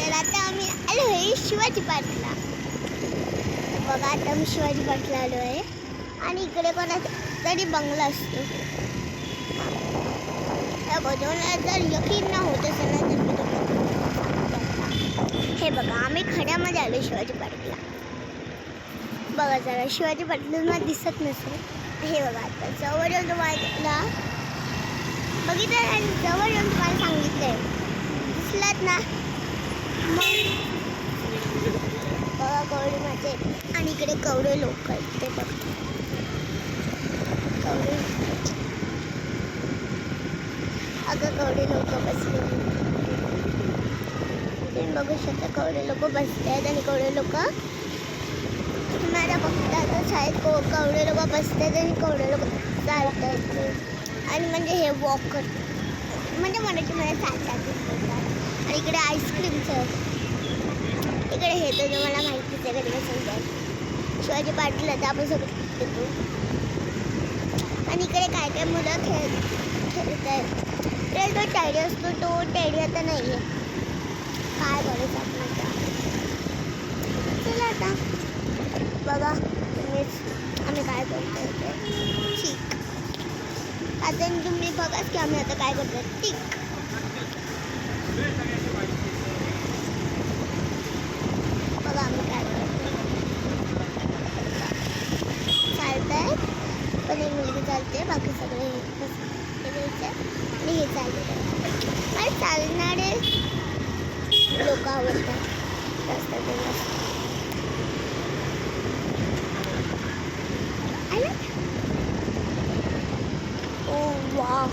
तर आता आम्ही आलो आहे शिवाजी पार्कला. बघा आता मी शिवाजी पार्कला आलो आहे आणि इकडे कोणाचा तरी बंगला असतो. त्या बघून जर यकीन न होत असेल ना तर मी तुम्हाला हे बघा आम्ही खड्यामध्ये आलो शिवाजी पार्कला. बघा जरा शिवाजी पार्कला दिसत नसेल. हे बघा आता जवळ येऊन तुम्हाला बघितलं आणि जवळ येऊन तुम्हाला सांगितलंय दिसलात ना. मग बघा कवडे माझे आणि इकडे कवडे लोक आहेत ते बघ. कवडे अगं कवडे लोक बसले तुम्ही बघू शकता. कवडे लोक बसले आहेत आणि कवडे लोक तुम्हाला बघतात शाळेत कवडे लोक बसतात आणि कवडे लोक चालत आहेत आणि म्हणजे हे वॉक करतात म्हणजे मराठीमध्ये चालतात. आणि इकडे आईस्क्रीमचं इकडे हे तर तुम्हाला माहितीच आहे कधी समजायचं शिवाजी पार्कला तर आपण सगळं येतो. आणि इकडे काय काय मुलं खेळत आहेत. तो टेडी असतो तो टेडी आता नाही आहे. काय करायचं आपण आता. चला आता बघा तुम्हीच आम्ही काय करतो ठीक. आता तुम्ही बघाच की आम्ही आता काय करतो ठीक. बघा आम्ही काय करतो चालत आहे पण एक मुलगी चालते बाकी सगळे हे घ्यायचे आणि हे चालते. मला चालणारे लोक आवडतात रस्त्यात. Oh wow.